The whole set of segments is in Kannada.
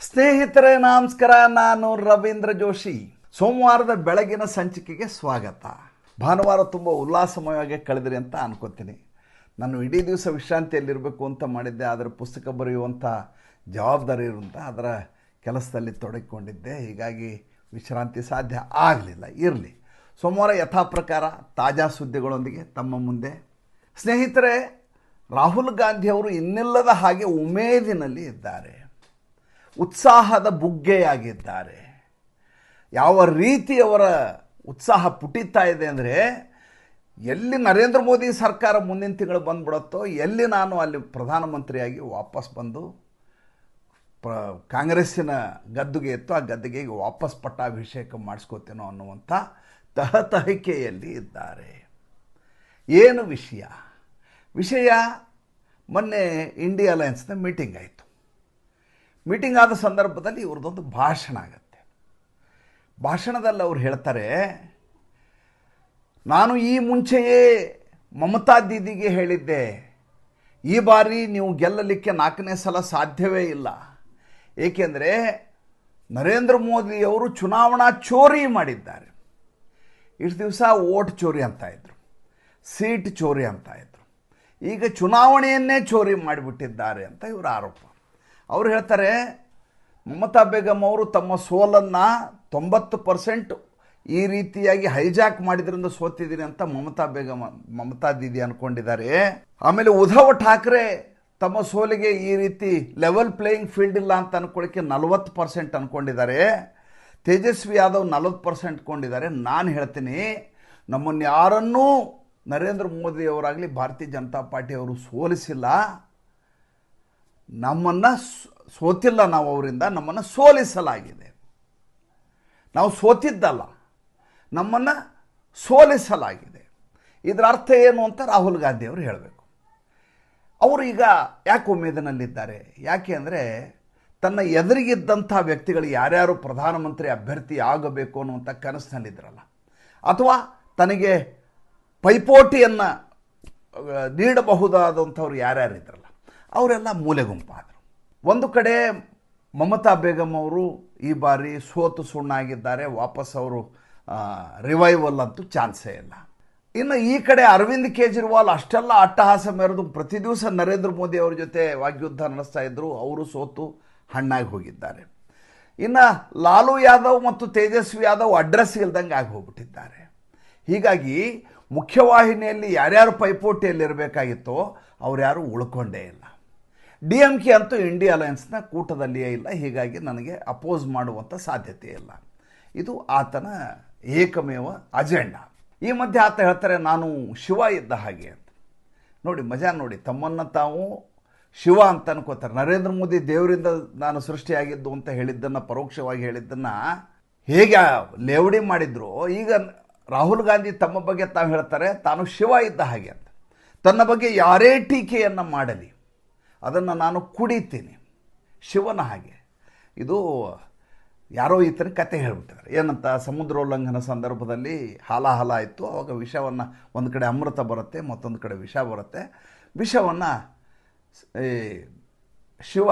ಸ್ನೇಹಿತರೆ ನಮಸ್ಕಾರ, ನಾನು ರವೀಂದ್ರ ಜೋಶಿ. ಸೋಮವಾರದ ಬೆಳಗಿನ ಸಂಚಿಕೆಗೆ ಸ್ವಾಗತ. ಭಾನುವಾರ ತುಂಬ ಉಲ್ಲಾಸಮಯವಾಗಿ ಕಳೆದ್ರಿ ಅಂತ ಅನ್ಕೋತೀನಿ. ನಾನು ಇಡೀ ದಿವಸ ವಿಶ್ರಾಂತಿಯಲ್ಲಿರಬೇಕು ಅಂತ ಮಾಡಿದ್ದೆ, ಆದರೆ ಪುಸ್ತಕ ಬರೆಯುವಂಥ ಜವಾಬ್ದಾರಿ ಇರುವಂಥ ಅದರ ಕೆಲಸದಲ್ಲಿ ತೊಡಗಿಕೊಂಡಿದ್ದೆ. ಹೀಗಾಗಿ ವಿಶ್ರಾಂತಿ ಸಾಧ್ಯ ಆಗಲಿಲ್ಲ. ಇರಲಿ, ಸೋಮವಾರ ಯಥಾ ಪ್ರಕಾರ ತಾಜಾ ಸುದ್ದಿಗಳೊಂದಿಗೆ ತಮ್ಮ ಮುಂದೆ. ಸ್ನೇಹಿತರೆ, ರಾಹುಲ್ ಗಾಂಧಿಯವರು ಇನ್ನಿಲ್ಲದ ಹಾಗೆ ಉಮೇದಿನಲ್ಲಿ ಇದ್ದಾರೆ, ಉತ್ಸಾಹದ ಬುಗ್ಗೆಯಾಗಿದ್ದಾರೆ. ಯಾವ ರೀತಿ ಅವರ ಉತ್ಸಾಹ ಪುಟಿತಾ ಇದೆ ಅಂದರೆ, ಎಲ್ಲಿ ನರೇಂದ್ರ ಮೋದಿ ಸರ್ಕಾರ ಮುಂದಿನ ತಿಂಗಳು ಬಂದ್ಬಿಡುತ್ತೋ, ಎಲ್ಲಿ ನಾನು ಅಲ್ಲಿ ಪ್ರಧಾನಮಂತ್ರಿಯಾಗಿ ವಾಪಸ್ ಬಂದು ಕಾಂಗ್ರೆಸ್ಸಿನ ಗದ್ದುಗೆ ಇತ್ತು, ಆ ಗದ್ದುಗೆ ವಾಪಸ್ ಪಟ್ಟಾಭಿಷೇಕ ಮಾಡಿಸ್ಕೋತೇನೋ ಅನ್ನುವಂಥ ತಹತಹಿಕೆಯಲ್ಲಿ ಇದ್ದಾರೆ. ಏನು ವಿಷಯ ಮೊನ್ನೆ ಇಂಡಿಯಾ ಅಲಯನ್ಸ್ನ ಮೀಟಿಂಗ್ ಆಯಿತು. ಮೀಟಿಂಗ್ ಆದ ಸಂದರ್ಭದಲ್ಲಿ ಇವ್ರದ್ದೊಂದು ಭಾಷಣ ಆಗುತ್ತೆ. ಭಾಷಣದಲ್ಲಿ ಅವ್ರು ಹೇಳ್ತಾರೆ, ನಾನು ಈ ಮುಂಚೆಯೇ ಮಮತಾ ದೀದಿಗೆ ಹೇಳಿದ್ದೆ, ಈ ಬಾರಿ ನೀವು ಗೆಲ್ಲಲಿಕ್ಕೆ 4ನೇ ಸಲ ಸಾಧ್ಯವೇ ಇಲ್ಲ. ಏಕೆಂದರೆ ನರೇಂದ್ರ ಮೋದಿಯವರು ಚುನಾವಣಾ ಚೋರಿ ಮಾಡಿದ್ದಾರೆ. ಇಷ್ಟು ದಿವಸ ವೋಟ್ ಚೋರಿ ಅಂತಾಯಿದ್ರು, ಸೀಟ್ ಚೋರಿ ಅಂತಾಯಿದ್ರು, ಈಗ ಚುನಾವಣೆಯನ್ನೇ ಚೋರಿ ಮಾಡಿಬಿಟ್ಟಿದ್ದಾರೆ ಅಂತ ಇವರ ಆರೋಪ. ಅವರು ಹೇಳ್ತಾರೆ, ಮಮತಾ ಬೇಗಂ ಅವರು ತಮ್ಮ ಸೋಲನ್ನು 90% ಈ ರೀತಿಯಾಗಿ ಹೈಜಾಕ್ ಮಾಡಿದ್ರಿಂದ ಸೋತಿದ್ದೀನಿ ಅಂತ ಮಮತಾ ದೀದಿ ಅಂದ್ಕೊಂಡಿದ್ದಾರೆ. ಆಮೇಲೆ ಉದ್ಧವ್ ಠಾಕ್ರೆ ತಮ್ಮ ಸೋಲಿಗೆ ಈ ರೀತಿ ಲೆವೆಲ್ ಪ್ಲೇಯಿಂಗ್ ಫೀಲ್ಡ್ ಇಲ್ಲ ಅಂತ ಅಂದ್ಕೊಳ್ಳಿಕ್ಕೆ 40% ಅಂದ್ಕೊಂಡಿದ್ದಾರೆ. ತೇಜಸ್ವಿ ಯಾದವ್ 40% ಅಂದ್ಕೊಂಡಿದ್ದಾರೆ. ನಾನು ಹೇಳ್ತೀನಿ, ನಮ್ಮನ್ನು ಯಾರನ್ನೂ ನರೇಂದ್ರ ಮೋದಿಯವರಾಗಲಿ ಭಾರತೀಯ ಜನತಾ ಪಾರ್ಟಿಯವರು ಸೋಲಿಸಿಲ್ಲ. ನಮ್ಮನ್ನು ಸೋತಿಲ್ಲ, ನಾವು ಅವರಿಂದ ನಮ್ಮನ್ನು ಸೋಲಿಸಲಾಗಿದೆ. ನಾವು ಸೋತಿದ್ದಲ್ಲ, ನಮ್ಮನ್ನು ಸೋಲಿಸಲಾಗಿದೆ. ಇದರ ಅರ್ಥ ಏನು ಅಂತ ರಾಹುಲ್ ಗಾಂಧಿಯವರು ಹೇಳಬೇಕು. ಅವರು ಈಗ ಯಾಕೆ ಉಮೇದಿನಲ್ಲಿದ್ದಾರೆ? ಯಾಕೆ ಅಂದರೆ, ತನ್ನ ಎದುರಿಗಿದ್ದಂಥ ವ್ಯಕ್ತಿಗಳು ಯಾರ್ಯಾರು ಪ್ರಧಾನಮಂತ್ರಿ ಅಭ್ಯರ್ಥಿ ಆಗಬೇಕು ಅನ್ನುವಂಥ ಕನಸಿನಲ್ಲಿದ್ದರಲ್ಲ, ಅಥವಾ ತನಗೆ ಪೈಪೋಟಿಯನ್ನು ನೀಡಬಹುದಾದಂಥವ್ರು ಯಾರ್ಯಾರಿದ್ರಲ್ಲ, ಅವರೆಲ್ಲ ಮೂಲೆ ಗುಂಪಾದರು. ಒಂದು ಕಡೆ ಮಮತಾ ಬೇಗಂ ಅವರು ಈ ಬಾರಿ ಸೋತು ಸುಣ್ಣಾಗಿದ್ದಾರೆ, ವಾಪಸ್ ಅವರು ರಿವೈವಲ್ ಅಂತೂ ಚಾನ್ಸೇ ಇಲ್ಲ. ಇನ್ನು ಈ ಕಡೆ ಅರವಿಂದ್ ಕೇಜ್ರಿವಾಲ್ ಅಷ್ಟೆಲ್ಲ ಅಟ್ಟಹಾಸ ಮೆರೆದು ಪ್ರತಿ ದಿವಸ ನರೇಂದ್ರ ಮೋದಿ ಅವ್ರ ಜೊತೆ ವಾಗ್ಯುದ್ಧ ನಡೆಸ್ತಾ ಇದ್ದರು, ಅವರು ಸೋತು ಹಣ್ಣಾಗಿ ಹೋಗಿದ್ದಾರೆ. ಇನ್ನು ಲಾಲು ಯಾದವ್ ಮತ್ತು ತೇಜಸ್ವಿ ಯಾದವ್ ಅಡ್ರೆಸ್ ಇಲ್ದಂಗೆ ಆಗಿ ಹೋಗ್ಬಿಟ್ಟಿದ್ದಾರೆ. ಹೀಗಾಗಿ ಮುಖ್ಯವಾಹಿನಿಯಲ್ಲಿ ಯಾರ್ಯಾರು ಪೈಪೋಟಿಯಲ್ಲಿರಬೇಕಾಗಿತ್ತೋ ಅವ್ರು ಯಾರೂ ಉಳ್ಕೊಂಡೇ ಇಲ್ಲ. DMK ಅಂತೂ ಇಂಡಿಯಾ ಅಲಯನ್ಸ್ನ ಕೂಟದಲ್ಲಿಯೇ ಇಲ್ಲ. ಹೀಗಾಗಿ ನನಗೆ ಅಪೋಸ್ ಮಾಡುವಂಥ ಸಾಧ್ಯತೆ ಇಲ್ಲ. ಇದು ಆತನ ಏಕಮೇವ ಅಜೆಂಡಾ. ಈ ಮಧ್ಯೆ ಆತ ಹೇಳ್ತಾರೆ, ನಾನು ಶಿವ ಇದ್ದ ಹಾಗೆ ಅಂತ. ನೋಡಿ ಮಜಾ ನೋಡಿ, ತಮ್ಮನ್ನು ತಾವು ಶಿವ ಅಂತ ಅನ್ಕೋತಾರೆ. ನರೇಂದ್ರ ಮೋದಿ ದೇವರಿಂದ ನಾನು ಸೃಷ್ಟಿಯಾಗಿದ್ದು ಅಂತ ಹೇಳಿದ್ದನ್ನು, ಪರೋಕ್ಷವಾಗಿ ಹೇಳಿದ್ದನ್ನು ಹೇಗೆ ಲೇವಡಿ ಮಾಡಿದ್ರು, ಈಗ ರಾಹುಲ್ ಗಾಂಧಿ ತಮ್ಮ ಬಗ್ಗೆ ತಾವು ಹೇಳ್ತಾರೆ, ತಾನು ಶಿವ ಇದ್ದ ಹಾಗೆ ಅಂತ. ತನ್ನ ಬಗ್ಗೆ ಯಾರೇ ಟೀಕೆಯನ್ನು ಮಾಡಲಿ ಅದನ್ನು ನಾನು ಕುಡಿತೀನಿ ಶಿವನ ಹಾಗೆ. ಇದು ಯಾರೋ ಈತನ ಕತೆ ಹೇಳ್ಬಿಟ್ಟಿದ್ದಾರೆ. ಏನಂತ, ಸಮುದ್ರೋಲ್ಲಂಘನ ಸಂದರ್ಭದಲ್ಲಿ ಹಾಲಾಹಲ ಆಯಿತು. ಆವಾಗ ವಿಷವನ್ನು ಒಂದು ಕಡೆ ಅಮೃತ ಬರುತ್ತೆ, ಮತ್ತೊಂದು ಕಡೆ ವಿಷ ಬರುತ್ತೆ. ವಿಷವನ್ನು ಶಿವ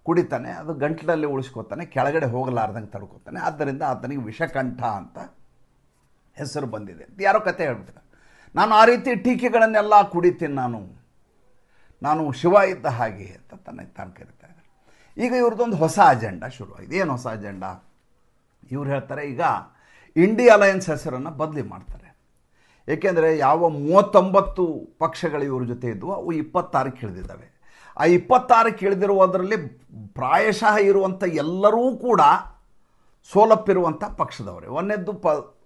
ಕುಡಿತಾನೆ, ಅದು ಗಂಟಲಲ್ಲಿ ಉಳಿಸ್ಕೋತಾನೆ, ಕೆಳಗಡೆ ಹೋಗಲಾರ್ದಂಗೆ ತಡ್ಕೋತಾನೆ. ಆದ್ದರಿಂದ ಆತನಿಗೆ ವಿಷಕಂಠ ಅಂತ ಹೆಸರು ಬಂದಿದೆ ಅಂತ ಯಾರೋ ಕತೆ ಹೇಳ್ಬಿಟ್ಟಿದ್ದಾರೆ. ನಾನು ಆ ರೀತಿ ಟೀಕೆಗಳನ್ನೆಲ್ಲ ಕುಡಿತೀನಿ, ನಾನು ಶಿವ ಇದ್ದ ಹಾಗೆ ಅಂತ ತಾನು ಕರೀತಾ ಇದ್ದಾರೆ. ಈಗ ಇವ್ರದ್ದೊಂದು ಹೊಸ ಅಜೆಂಡಾ ಶುರುವಾಗಿದೆ. ಏನು ಹೊಸ ಅಜೆಂಡಾ? ಇವ್ರು ಹೇಳ್ತಾರೆ, ಈಗ ಇಂಡಿಯಾ ಅಲಯನ್ಸ್ ಹೆಸರನ್ನು ಬದಲಿ ಮಾಡ್ತಾರೆ. ಏಕೆಂದರೆ ಯಾವ 39 ಪಕ್ಷಗಳು ಇವ್ರ ಜೊತೆ ಇದ್ವು, ಅವು 26ಕ್ಕೆ ಇಳಿದಿದ್ದಾವೆ. ಆ 26ಕ್ಕೆ ಇಳಿದಿರುವುದರಲ್ಲಿ ಪ್ರಾಯಶಃ ಇರುವಂಥ ಎಲ್ಲರೂ ಕೂಡ ಸೋಲಪ್ಪಿರುವಂಥ ಪಕ್ಷದವರೇ. ಒಂದನೇದ್ದು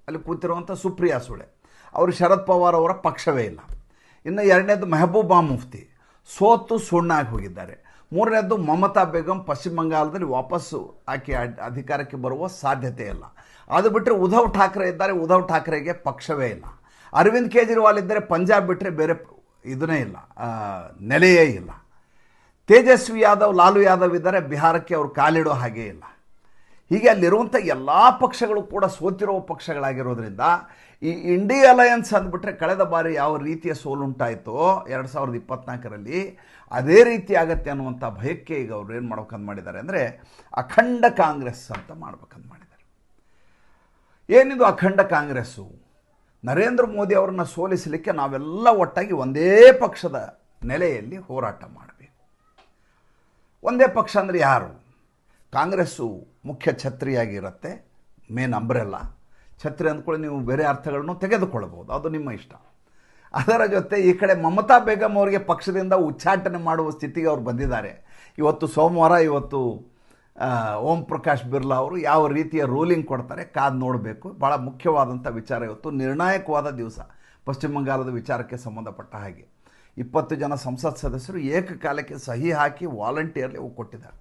ಅಲ್ಲಿ ಕೂತಿರುವಂಥ ಸುಪ್ರಿಯಾ ಸುಳೆ, ಅವರು ಶರದ್ ಪವಾರ್ ಅವರ ಪಕ್ಷವೇ ಇಲ್ಲ. ಇನ್ನು ಎರಡನೇದು ಮೆಹಬೂಬಾ ಮುಫ್ತಿ, ಸೋತು ಸುಣ್ಣಾಗಿ ಹೋಗಿದ್ದಾರೆ. ಮೂರನೇದ್ದು ಮಮತಾ ಬೇಗಂ, ಪಶ್ಚಿಮ ಬಂಗಾಳದಲ್ಲಿ ವಾಪಸ್ಸು ಆಕೆ ಅಧಿಕಾರಕ್ಕೆ ಬರುವ ಸಾಧ್ಯತೆ ಇಲ್ಲ. ಅದು ಬಿಟ್ಟರೆ ಉದ್ಧವ್ ಠಾಕ್ರೆ ಇದ್ದಾರೆ, ಉದ್ಧವ್ ಠಾಕ್ರೆಗೆ ಪಕ್ಷವೇ ಇಲ್ಲ. ಅರವಿಂದ್ ಕೇಜ್ರಿವಾಲ್ ಇದ್ದರೆ ಪಂಜಾಬ್ ಬಿಟ್ಟರೆ ಬೇರೆ ಇದನ್ನೇ ಇಲ್ಲ, ನೆಲೆಯೇ ಇಲ್ಲ. ತೇಜಸ್ವಿ ಯಾದವ್, ಲಾಲು ಯಾದವ್ ಇದ್ದಾರೆ, ಬಿಹಾರಕ್ಕೆ ಅವರು ಕಾಲಿಡೋ ಹಾಗೇ ಇಲ್ಲ. ಹೀಗೆ ಅಲ್ಲಿರುವಂಥ ಎಲ್ಲ ಪಕ್ಷಗಳು ಕೂಡ ಸೋತಿರೋ ಪಕ್ಷಗಳಾಗಿರೋದ್ರಿಂದ ಈ ಇಂಡಿಯಾ ಅಲಯನ್ಸ್ ಅಂದ್ಬಿಟ್ರೆ ಕಳೆದ ಬಾರಿ ಯಾವ ರೀತಿಯ ಸೋಲುಂಟಾಯಿತೋ 2024ರಲ್ಲಿ ಅದೇ ರೀತಿ ಆಗತ್ತೆ ಅನ್ನುವಂಥ ಭಯಕ್ಕೆ ಈಗ ಅವ್ರು ಏನು ಮಾಡ್ಬೇಕಂತ ಮಾಡಿದ್ದಾರೆ ಅಂದರೆ ಅಖಂಡ ಕಾಂಗ್ರೆಸ್ ಅಂತ ಮಾಡ್ಬೇಕಂತ ಮಾಡಿದ್ದಾರೆ. ಏನಿದು ಅಖಂಡ ಕಾಂಗ್ರೆಸ್ಸು? ನರೇಂದ್ರ ಮೋದಿ ಅವರನ್ನು ಸೋಲಿಸಲಿಕ್ಕೆ ನಾವೆಲ್ಲ ಒಟ್ಟಾಗಿ ಒಂದೇ ಪಕ್ಷದ ನೆಲೆಯಲ್ಲಿ ಹೋರಾಟ ಮಾಡಬೇಕು. ಒಂದೇ ಪಕ್ಷ ಅಂದರೆ ಯಾರು? ಕಾಂಗ್ರೆಸ್ಸು ಮುಖ್ಯ ಛತ್ರಿಯಾಗಿರುತ್ತೆ, ಮೇನ್ ಅಂಬ್ರೆಲ್ಲ. ಛತ್ರಿ ಅಂದ್ಕೊಳ್ಳಿ, ನೀವು ಬೇರೆ ಅರ್ಥಗಳನ್ನು ತೆಗೆದುಕೊಳ್ಳಬಹುದು, ಅದು ನಿಮ್ಮ ಇಷ್ಟ. ಅದರ ಜೊತೆ ಈ ಕಡೆ ಮಮತಾ ಬೇಗಂ ಅವರಿಗೆ ಪಕ್ಷದಿಂದ ಉಚ್ಚಾಟನೆ ಮಾಡುವ ಸ್ಥಿತಿಗೆ ಅವ್ರು ಬಂದಿದ್ದಾರೆ. ಇವತ್ತು ಸೋಮವಾರ, ಇವತ್ತು ಓಂ ಪ್ರಕಾಶ್ ಬಿರ್ಲಾ ಅವರು ಯಾವ ರೀತಿಯ ರೂಲಿಂಗ್ ಕೊಡ್ತಾರೆ ಕಾದು ನೋಡಬೇಕು. ಭಾಳ ಮುಖ್ಯವಾದಂಥ ವಿಚಾರ, ಇವತ್ತು ನಿರ್ಣಾಯಕವಾದ ದಿವಸ ಪಶ್ಚಿಮ ಬಂಗಾಳದ ವಿಚಾರಕ್ಕೆ ಸಂಬಂಧಪಟ್ಟ ಹಾಗೆ 20 ಜನ ಸಂಸತ್ ಸದಸ್ಯರು ಏಕಕಾಲಕ್ಕೆ ಸಹಿ ಹಾಕಿ ವಾಲಂಟಿಯರ್ಲಿ ಕೊಟ್ಟಿದ್ದಾರೆ.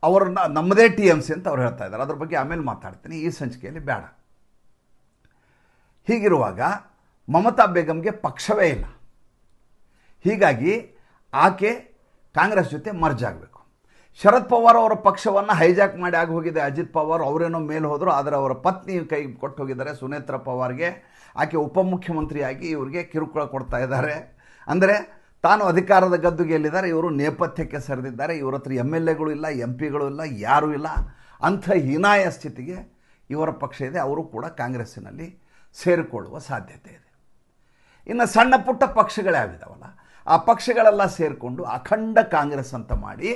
ಅವರನ್ನು ನಮ್ಮದೇ TMC ಅಂತ ಅವ್ರು ಹೇಳ್ತಾ ಇದ್ದಾರೆ. ಅದ್ರ ಬಗ್ಗೆ ಆಮೇಲೆ ಮಾತಾಡ್ತೀನಿ, ಈ ಸಂಚಿಕೆಯಲ್ಲಿ ಬೇಡ. ಹೀಗಿರುವಾಗ ಮಮತಾ ಬೇಗಂಗೆ ಪಕ್ಷವೇ ಇಲ್ಲ. ಹೀಗಾಗಿ ಆಕೆ ಕಾಂಗ್ರೆಸ್ ಜೊತೆ ಮರ್ಜ್ ಆಗಬೇಕು. ಶರದ್ ಪವಾರ್ ಅವರ ಪಕ್ಷವನ್ನು ಹೈಜಾಕ್ ಮಾಡಿ ಆಗಿ ಹೋಗಿದೆ ಅಜಿತ್ ಪವಾರ್. ಅವರೇನೋ ಮೇಲೆ ಹೋದರು, ಆದರೆ ಅವರ ಪತ್ನಿ ಕೈ ಕೊಟ್ಟು ಹೋಗಿದ್ದಾರೆ ಸುನೇತ್ರ ಪವಾರ್ಗೆ. ಆಕೆ ಉಪಮುಖ್ಯಮಂತ್ರಿಯಾಗಿ ಇವರಿಗೆ ಕಿರುಕುಳ ಕೊಡ್ತಾ ಇದ್ದಾರೆ. ಅಂದರೆ ತಾನು ಅಧಿಕಾರದ ಗದ್ದು ಗೆಲ್ಲಿದ್ದಾರೆ, ಇವರು ನೇಪಥ್ಯಕ್ಕೆ ಸರಿದಿದ್ದಾರೆ. ಇವ್ರ ಹತ್ರ MLAಗಳು ಇಲ್ಲ, MP ಗಳು ಇಲ್ಲ, ಯಾರೂ ಇಲ್ಲ. ಅಂಥ ಹೀನಾಯ ಸ್ಥಿತಿಗೆ ಇವರ ಪಕ್ಷ ಇದೆ. ಅವರು ಕೂಡ ಕಾಂಗ್ರೆಸ್ಸಿನಲ್ಲಿ ಸೇರಿಕೊಳ್ಳುವ ಸಾಧ್ಯತೆ ಇದೆ. ಇನ್ನು ಸಣ್ಣ ಪುಟ್ಟ ಪಕ್ಷಗಳಾಗಿದ್ದಾವಲ್ಲ, ಆ ಪಕ್ಷಗಳೆಲ್ಲ ಸೇರಿಕೊಂಡು ಅಖಂಡ ಕಾಂಗ್ರೆಸ್ ಅಂತ ಮಾಡಿ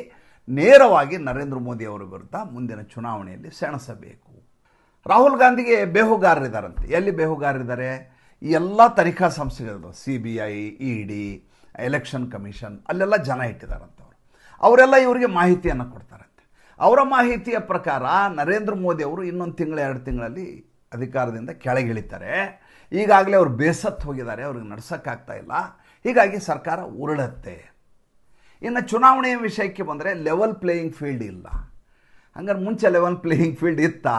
ನೇರವಾಗಿ ನರೇಂದ್ರ ಮೋದಿ ಅವರ ವಿರುದ್ಧ ಮುಂದಿನ ಚುನಾವಣೆಯಲ್ಲಿ ಸೆಣಸಬೇಕು. ರಾಹುಲ್ ಗಾಂಧಿಗೆ ಬೇಹುಗಾರರಿದ್ದಾರಂತೆ. ಎಲ್ಲಿ ಬೇಹುಗಾರರಿದ್ದಾರೆ? ಈ ಎಲ್ಲ ತನಿಖಾ ಸಂಸ್ಥೆಗಳು, CBI, ED, ಎಲೆಕ್ಷನ್ ಕಮಿಷನ್, ಅಲ್ಲೆಲ್ಲ ಜನ ಇಟ್ಟಿದ್ದಾರಂತವ್ರು. ಅವರೆಲ್ಲ ಇವರಿಗೆ ಮಾಹಿತಿಯನ್ನು ಕೊಡ್ತಾರಂತೆ. ಅವರ ಮಾಹಿತಿಯ ಪ್ರಕಾರ ನರೇಂದ್ರ ಮೋದಿ ಅವರು ಇನ್ನೊಂದು ತಿಂಗಳು 2 ತಿಂಗಳಲ್ಲಿ ಅಧಿಕಾರದಿಂದ ಕೆಳಗಿಳಿತಾರೆ. ಈಗಾಗಲೇ ಅವರು ಬೇಸತ್ತು ಹೋಗಿದ್ದಾರೆ, ಅವ್ರಿಗೆ ನಡ್ಸೋಕ್ಕಾಗ್ತಾ ಇಲ್ಲ. ಹೀಗಾಗಿ ಸರ್ಕಾರ ಉರುಳುತ್ತೆ. ಇನ್ನು ಚುನಾವಣೆಯ ವಿಷಯಕ್ಕೆ ಬಂದರೆ ಲೆವೆಲ್ ಪ್ಲೇಯಿಂಗ್ ಫೀಲ್ಡ್ ಇಲ್ಲ. ಹಂಗಾರೆ ಮುಂಚೆ ಲೆವೆಲ್ ಪ್ಲೇಯಿಂಗ್ ಫೀಲ್ಡ್ ಇತ್ತಾ?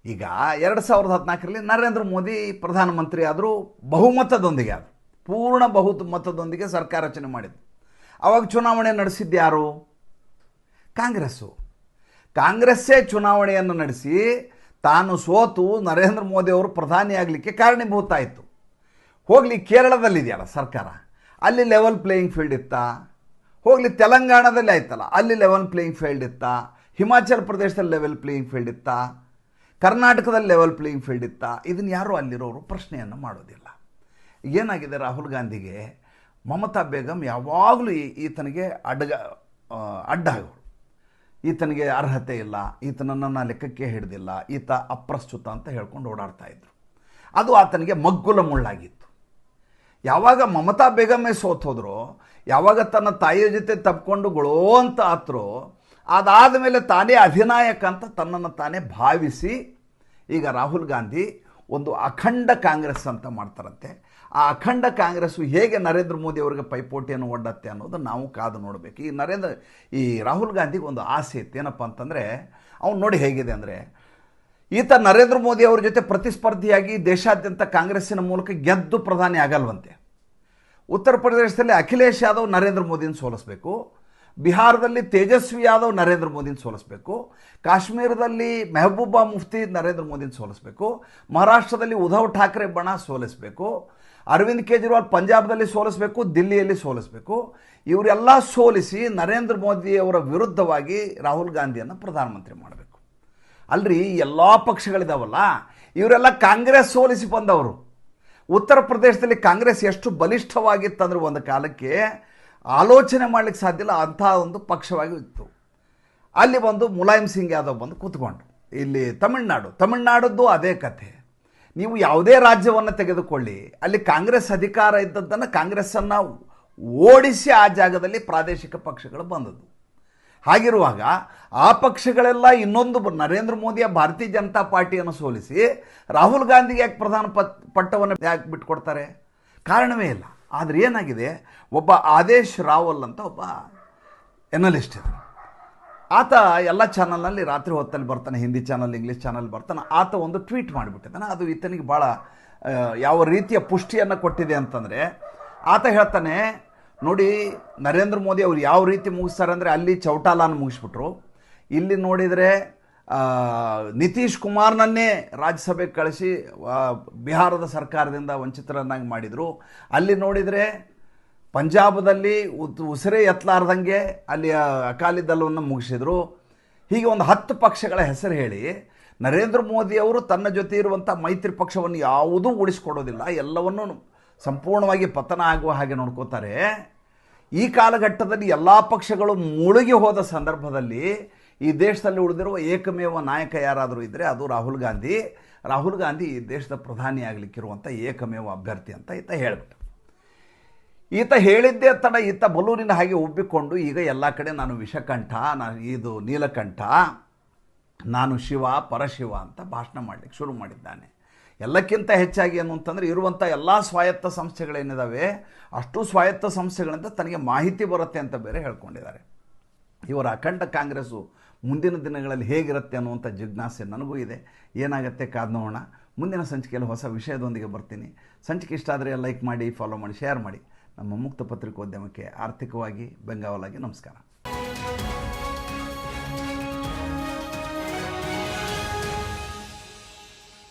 ಈಗ 2014ರಲ್ಲಿ ನರೇಂದ್ರ ಮೋದಿ ಪ್ರಧಾನಮಂತ್ರಿ ಆದರೂ ಬಹುಮತದೊಂದಿಗೆ ಆದರು, ಪೂರ್ಣ ಬಹುಮತದೊಂದಿಗೆ ಸರ್ಕಾರ ರಚನೆ ಮಾಡಿದ್ದು. ಆವಾಗ ಚುನಾವಣೆ ನಡೆಸಿದ್ದು ಯಾರು? ಕಾಂಗ್ರೆಸ್ಸು. ಕಾಂಗ್ರೆಸ್ಸೇ ಚುನಾವಣೆಯನ್ನು ನಡೆಸಿ ತಾನು ಸೋತು ನರೇಂದ್ರ ಮೋದಿ ಅವರು ಪ್ರಧಾನಿಯಾಗಲಿಕ್ಕೆ ಕಾರಣೀಭೂತ ಆಯಿತು. ಹೋಗಲಿ, ಕೇರಳದಲ್ಲಿದೆಯಲ್ಲ ಸರ್ಕಾರ, ಅಲ್ಲಿ ಲೆವೆಲ್ ಪ್ಲೇಯಿಂಗ್ ಫೀಲ್ಡ್ ಇತ್ತಾ? ಹೋಗಲಿ, ತೆಲಂಗಾಣದಲ್ಲಿ ಆಯ್ತಲ್ಲ, ಅಲ್ಲಿ ಲೆವೆಲ್ ಪ್ಲೇಯಿಂಗ್ ಫೀಲ್ಡ್ ಇತ್ತಾ? ಹಿಮಾಚಲ ಪ್ರದೇಶದಲ್ಲಿ ಲೆವೆಲ್ ಪ್ಲೇಯಿಂಗ್ ಫೀಲ್ಡ್ ಇತ್ತಾ? ಕರ್ನಾಟಕದಲ್ಲಿ ಲೆವೆಲ್ ಪ್ಲೇಯಿಂಗ್ ಫೀಲ್ಡ್ ಇತ್ತಾ? ಇದನ್ನು ಯಾರೂ ಅಲ್ಲಿರೋರು ಪ್ರಶ್ನೆಯನ್ನು ಮಾಡೋದಿಲ್ಲ. ಏನಾಗಿದೆ, ರಾಹುಲ್ ಗಾಂಧಿಗೆ ಮಮತಾ ಬೇಗಂ ಯಾವಾಗಲೂ ಈತನಿಗೆ ಅಡ್ಡ ಆಗೋರು. ಈತನಿಗೆ ಅರ್ಹತೆ ಇಲ್ಲ, ಈತನನ್ನು ಲೆಕ್ಕಕ್ಕೆ ಹಿಡಿದಿಲ್ಲ, ಈತ ಅಪ್ರಸ್ತುತ ಅಂತ ಹೇಳ್ಕೊಂಡು ಓಡಾಡ್ತಾ ಇದ್ರು. ಅದು ಆತನಿಗೆ ಮಗ್ಗುಲ ಮುಳ್ಳಾಗಿತ್ತು. ಯಾವಾಗ ಮಮತಾ ಬೇಗಮ್ಮೇ ಸೋತೋದ್ರು, ಯಾವಾಗ ತನ್ನ ತಾಯಿಯ ಜೊತೆ ತಪ್ಪಿಕೊಂಡು ಗುಳೋ ಅಂತ ಆತರು, ಅದಾದ ಮೇಲೆ ತಾನೇ ಅಧಿನಾಯಕ ಅಂತ ತನ್ನನ್ನು ತಾನೇ ಭಾವಿಸಿ ಈಗ ರಾಹುಲ್ ಗಾಂಧಿ ಒಂದು ಅಖಂಡ ಕಾಂಗ್ರೆಸ್ ಅಂತ ಮಾಡ್ತಾರಂತೆ. ಆ ಅಖಂಡ ಕಾಂಗ್ರೆಸ್ಸು ಹೇಗೆ ನರೇಂದ್ರ ಮೋದಿ ಅವರಿಗೆ ಪೈಪೋಟಿಯನ್ನು ಒಡ್ಡತ್ತೆ ಅನ್ನೋದು ನಾವು ಕಾದು ನೋಡಬೇಕು. ಈ ರಾಹುಲ್ ಗಾಂಧಿಗೆ ಒಂದು ಆಸೆ ಇತ್ತು. ಏನಪ್ಪ ಅಂತಂದರೆ, ಅವ್ನು ನೋಡಿ ಹೇಗಿದೆ ಅಂದರೆ, ಈತ ನರೇಂದ್ರ ಮೋದಿ ಅವರ ಜೊತೆ ಪ್ರತಿಸ್ಪರ್ಧಿಯಾಗಿ ದೇಶಾದ್ಯಂತ ಕಾಂಗ್ರೆಸ್ಸಿನ ಮೂಲಕ ಗೆದ್ದು ಪ್ರಧಾನಿ ಆಗಲ್ವಂತೆ. ಉತ್ತರ ಪ್ರದೇಶದಲ್ಲಿ ಅಖಿಲೇಶ್ ಯಾದವ್ ನರೇಂದ್ರ ಮೋದಿನ ಸೋಲಿಸಬೇಕು, ಬಿಹಾರದಲ್ಲಿ ತೇಜಸ್ವಿ ಯಾದವ್ ನರೇಂದ್ರ ಮೋದಿನ ಸೋಲಿಸಬೇಕು, ಕಾಶ್ಮೀರದಲ್ಲಿ ಮೆಹಬೂಬಾ ಮುಫ್ತಿ ನರೇಂದ್ರ ಮೋದಿನ ಸೋಲಿಸಬೇಕು, ಮಹಾರಾಷ್ಟ್ರದಲ್ಲಿ ಉದ್ಧವ್ ಠಾಕ್ರೆ ಬಣ ಸೋಲಿಸಬೇಕು, ಅರವಿಂದ್ ಕೇಜ್ರಿವಾಲ್ ಪಂಜಾಬ್ದಲ್ಲಿ ಸೋಲಿಸಬೇಕು, ದಿಲ್ಲಿಯಲ್ಲಿ ಸೋಲಿಸಬೇಕು. ಇವರೆಲ್ಲ ಸೋಲಿಸಿ ನರೇಂದ್ರ ಮೋದಿಯವರ ವಿರುದ್ಧವಾಗಿ ರಾಹುಲ್ ಗಾಂಧಿಯನ್ನು ಪ್ರಧಾನಮಂತ್ರಿ ಮಾಡಬೇಕು. ಅಲ್ರಿ, ಎಲ್ಲ ಪಕ್ಷಗಳಿದಾವಲ್ಲ, ಇವರೆಲ್ಲ ಕಾಂಗ್ರೆಸ್ ಸೋಲಿಸಿ ಬಂದವರು. ಉತ್ತರ ಪ್ರದೇಶದಲ್ಲಿ ಕಾಂಗ್ರೆಸ್ ಎಷ್ಟು ಬಲಿಷ್ಠವಾಗಿತ್ತಂದ್ರೆ ಒಂದು ಕಾಲಕ್ಕೆ ಆಲೋಚನೆ ಮಾಡಲಿಕ್ಕೆ ಸಾಧ್ಯ ಇಲ್ಲ, ಅಂಥ ಒಂದು ಪಕ್ಷವಾಗಿ ಇತ್ತು. ಅಲ್ಲಿ ಬಂದು ಮುಲಾಯಂ ಸಿಂಗ್ ಯಾದವ್ ಬಂದು ಕೂತ್ಕೊಂಡು, ಇಲ್ಲಿ ತಮಿಳ್ನಾಡದ್ದು ಅದೇ ಕಥೆ. ನೀವು ಯಾವುದೇ ರಾಜ್ಯವನ್ನು ತೆಗೆದುಕೊಳ್ಳಿ, ಅಲ್ಲಿ ಕಾಂಗ್ರೆಸ್ ಅಧಿಕಾರ ಇದ್ದದ್ದನ್ನು ಕಾಂಗ್ರೆಸ್ಸನ್ನು ಓಡಿಸಿ ಆ ಜಾಗದಲ್ಲಿ ಪ್ರಾದೇಶಿಕ ಪಕ್ಷಗಳು ಬಂದದ್ದು. ಹಾಗಿರುವಾಗ ಆ ಪಕ್ಷಗಳೆಲ್ಲ ಇನ್ನೊಂದು ನರೇಂದ್ರ ಮೋದಿಯ ಭಾರತೀಯ ಜನತಾ ಪಾರ್ಟಿಯನ್ನು ಸೋಲಿಸಿ ರಾಹುಲ್ ಗಾಂಧಿಗೆ ಯಾಕೆ ಪ್ರಧಾನ ಪಟ್ಟವನ್ನು ಯಾಕೆ ಬಿಟ್ಕೊಡ್ತಾರೆ? ಕಾರಣವೇ ಇಲ್ಲ. ಆದರೆ ಏನಾಗಿದೆ, ಒಬ್ಬ ಆದೇಶ್ ರಾವಲ್ ಅಂತ ಒಬ್ಬ ಎನಲಿಸ್ಟ್ ಇದೆ. ಆತ ಎಲ್ಲ ಚಾನಲ್ನಲ್ಲಿ ರಾತ್ರಿ ಹೊತ್ತಲ್ಲಿ ಬರ್ತಾನೆ, ಹಿಂದಿ ಚಾನಲ್, ಇಂಗ್ಲೀಷ್ ಚಾನಲ್ ಬರ್ತಾನೆ. ಆತ ಒಂದು ಟ್ವೀಟ್ ಮಾಡಿಬಿಟ್ಟಿದ್ದಾನೆ. ಅದು ಈತನಿಗೆ ಭಾಳ ಯಾವ ರೀತಿಯ ಪುಷ್ಟಿಯನ್ನು ಕೊಟ್ಟಿದೆ ಅಂತಂದರೆ, ಆತ ಹೇಳ್ತಾನೆ, ನೋಡಿ ನರೇಂದ್ರ ಮೋದಿ ಅವ್ರು ಯಾವ ರೀತಿ ಮುಗಿಸ್ತಾರೆ ಅಂದರೆ, ಅಲ್ಲಿ ಚೌಟಾಲಾನ ಮುಗಿಸ್ಬಿಟ್ರು, ಇಲ್ಲಿ ನೋಡಿದರೆ ನಿತೀಶ್ ಕುಮಾರ್ನನ್ನೇ ರಾಜ್ಯಸಭೆಗೆ ಕಳಿಸಿ ಬಿಹಾರದ ಸರ್ಕಾರದಿಂದ ವಂಚಿತರನ್ನಾಗಿ ಮಾಡಿದರು. ಅಲ್ಲಿ ನೋಡಿದರೆ ಪಂಜಾಬದಲ್ಲಿ ಉಸಿರೇ ಎತ್ತಲಾರ್ದಂಗೆ ಅಲ್ಲಿ ಅಕಾಲಿದಳವನ್ನು ಮುಗಿಸಿದರು. ಹೀಗೆ ಒಂದು 10 ಪಕ್ಷಗಳ ಹೆಸರು ಹೇಳಿ ನರೇಂದ್ರ ಮೋದಿಯವರು ತನ್ನ ಜೊತೆ ಇರುವಂಥ ಮೈತ್ರಿ ಪಕ್ಷವನ್ನು ಯಾವುದೂ ಉಳಿಸ್ಕೊಡೋದಿಲ್ಲ, ಎಲ್ಲವನ್ನೂ ಸಂಪೂರ್ಣವಾಗಿ ಪತನ ಆಗುವ ಹಾಗೆ ನೋಡ್ಕೋತಾರೆ. ಈ ಕಾಲಘಟ್ಟದಲ್ಲಿ ಎಲ್ಲ ಪಕ್ಷಗಳು ಮುಳುಗಿ ಹೋದ ಸಂದರ್ಭದಲ್ಲಿ ಈ ದೇಶದಲ್ಲಿ ಉಳಿದಿರುವ ಏಕಮೇವ ನಾಯಕ ಯಾರಾದರೂ ಇದ್ದರೆ ಅದು ರಾಹುಲ್ ಗಾಂಧಿ. ರಾಹುಲ್ ಗಾಂಧಿ ಈ ದೇಶದ ಪ್ರಧಾನಿ ಆಗಲಿಕ್ಕಿರುವಂಥ ಏಕಮೇವ ಅಭ್ಯರ್ಥಿ ಅಂತ ಈತ ಹೇಳಿಬಿಟ್ಟು, ಈತ ಹೇಳಿದ್ದೇ ತಡ ಈತ ಬಲೂನಿನ ಹಾಗೆ ಉಬ್ಬಿಕೊಂಡು ಈಗ ಎಲ್ಲ ಕಡೆ ನಾನು ವಿಷಕಂಠ, ಇದು ನೀಲಕಂಠ, ನಾನು ಶಿವ ಪರಶಿವ ಅಂತ ಭಾಷಣ ಮಾಡಲಿಕ್ಕೆ ಶುರು ಮಾಡಿದ್ದಾನೆ. ಎಲ್ಲಕ್ಕಿಂತ ಹೆಚ್ಚಾಗಿ ಏನು ಅಂತಂದರೆ ಇರುವಂಥ ಎಲ್ಲ ಸ್ವಾಯತ್ತ ಸಂಸ್ಥೆಗಳೇನಿದ್ದಾವೆ ಅಷ್ಟು ಸ್ವಾಯತ್ತ ಸಂಸ್ಥೆಗಳಿಂದ ತನಗೆ ಮಾಹಿತಿ ಬರುತ್ತೆ ಅಂತ ಬೇರೆ ಹೇಳ್ಕೊಂಡಿದ್ದಾರೆ. ಇವರ ಅಖಂಡ ಕಾಂಗ್ರೆಸ್ಸು ಮುಂದಿನ ದಿನಗಳಲ್ಲಿ ಹೇಗಿರುತ್ತೆ ಅನ್ನುವಂಥ ಜಿಜ್ಞಾಸೆ ನನಗೂ ಇದೆ. ಏನಾಗುತ್ತೆ ಕಾದು ನೋಡೋಣ. ಮುಂದಿನ ಸಂಚಿಕೆಯಲ್ಲಿ ಹೊಸ ವಿಷಯದೊಂದಿಗೆ ಬರ್ತೀನಿ. ಸಂಚಿಕೆ ಇಷ್ಟ ಆದರೆ ಲೈಕ್ ಮಾಡಿ, ಫಾಲೋ ಮಾಡಿ, ಶೇರ್ ಮಾಡಿ. ನಮ್ಮ ಮುಕ್ತ ಪತ್ರಿಕೋದ್ಯಮಕ್ಕೆ ಆರ್ಥಿಕವಾಗಿ ಬೆಂಗಾವಲಾಗಿ ನಮಸ್ಕಾರ.